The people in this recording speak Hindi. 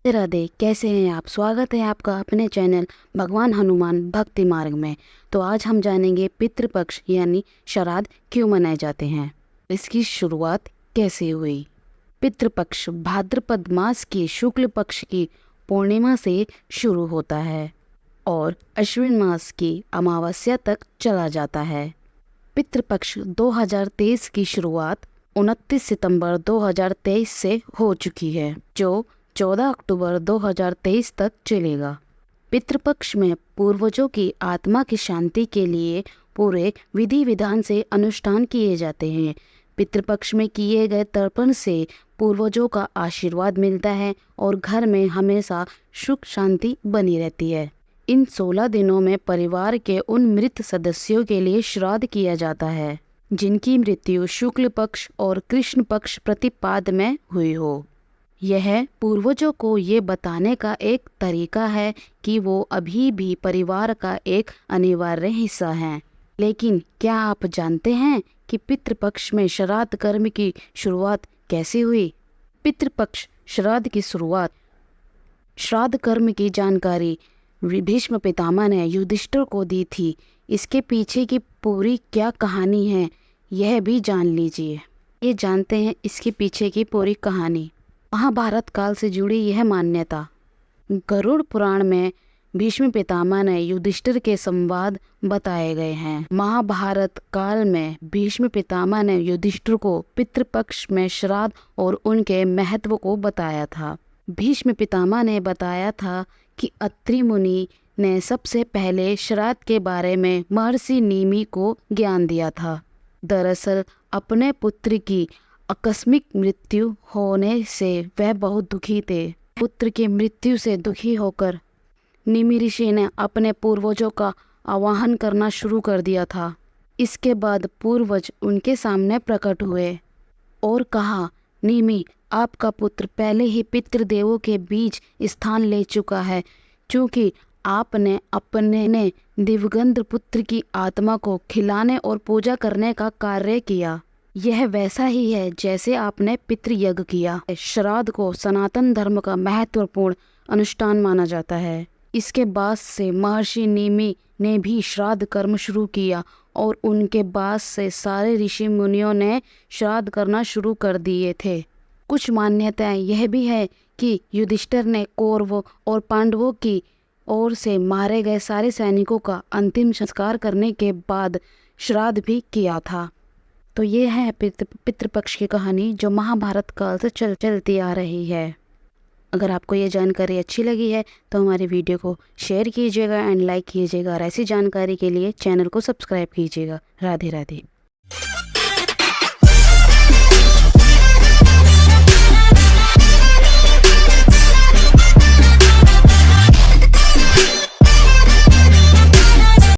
राधे राधे। कैसे हैं आप? स्वागत है आपका अपने चैनल भगवान हनुमान भक्ति मार्ग में। तो आज हम जानेंगे पितृपक्ष यानी श्राद्ध क्यों मनाए जाते हैं, इसकी शुरुआत कैसे हुई। पितृपक्ष भाद्रपद मास की शुक्ल पक्ष की पूर्णिमा से शुरू होता है और अश्विन मास की अमावस्या तक चला जाता है। पितृपक्ष 2023 की शुरुआत 29 सितंबर 2023 से हो चुकी है, जो 14 अक्टूबर 2023 तक चलेगा। पितृपक्ष में पूर्वजों की आत्मा की शांति के लिए पूरे विधि विधान से अनुष्ठान किए जाते हैं। पितृपक्ष में किए गए तर्पण से पूर्वजों का आशीर्वाद मिलता है और घर में हमेशा सुख शांति बनी रहती है। इन 16 दिनों में परिवार के उन मृत सदस्यों के लिए श्राद्ध किया जाता है जिनकी मृत्यु शुक्ल पक्ष और कृष्ण पक्ष प्रतिपाद में हुई हो। यह पूर्वजों को ये बताने का एक तरीका है कि वो अभी भी परिवार का एक अनिवार्य हिस्सा हैं। लेकिन क्या आप जानते हैं कि पितृपक्ष में श्राद्ध कर्म की शुरुआत कैसे हुई? पितृपक्ष श्राद्ध की शुरुआत श्राद्ध कर्म की जानकारी भीष्म पितामह ने युधिष्ठिर को दी थी। इसके पीछे की पूरी क्या कहानी है यह भी जान लीजिए। ये जानते हैं इसके पीछे की पूरी कहानी। महाभारत काल से जुड़ी यह मान्यता गरुड़ पुराण में भीष्म पितामह ने युधिष्ठिर के संवाद बताए गए हैं। महाभारत काल में भीष्म पितामह ने युधिष्ठिर को पितृपक्ष में श्राद्ध और उनके महत्व को बताया था। भीष्म पितामह ने बताया था कि अत्रि मुनि ने सबसे पहले श्राद्ध के बारे में महर्षि नीमि को ज्ञान दिया था। दरअसल अपने पुत्र की आकस्मिक मृत्यु होने से वह बहुत दुखी थे। पुत्र की मृत्यु से दुखी होकर निमि ऋषि ने अपने पूर्वजों का आवाहन करना शुरू कर दिया था। इसके बाद पूर्वज उनके सामने प्रकट हुए और कहा, निमि, आपका पुत्र पहले ही पितृदेवों के बीच स्थान ले चुका है, क्योंकि आपने अपने दिवंगत पुत्र की आत्मा को खिलाने और पूजा करने का कार्य किया। यह वैसा ही है जैसे आपने पितृयज्ञ किया। श्राद्ध को सनातन धर्म का महत्वपूर्ण अनुष्ठान माना जाता है। इसके बाद से महर्षि निमि ने भी श्राद्ध कर्म शुरू किया और उनके बाद से सारे ऋषि मुनियों ने श्राद्ध करना शुरू कर दिए थे। कुछ मान्यताएं यह भी है कि युधिष्ठिर ने कौरवों और पांडवों की ओर से मारे गए सारे सैनिकों का अंतिम संस्कार करने के बाद श्राद्ध भी किया था। तो ये है पितृपक्ष की कहानी जो महाभारत काल से चलती आ रही है। अगर आपको ये जानकारी अच्छी लगी है तो हमारी वीडियो को शेयर कीजिएगा एंड लाइक कीजिएगा और ऐसी जानकारी के लिए चैनल को सब्सक्राइब कीजिएगा। राधे राधे।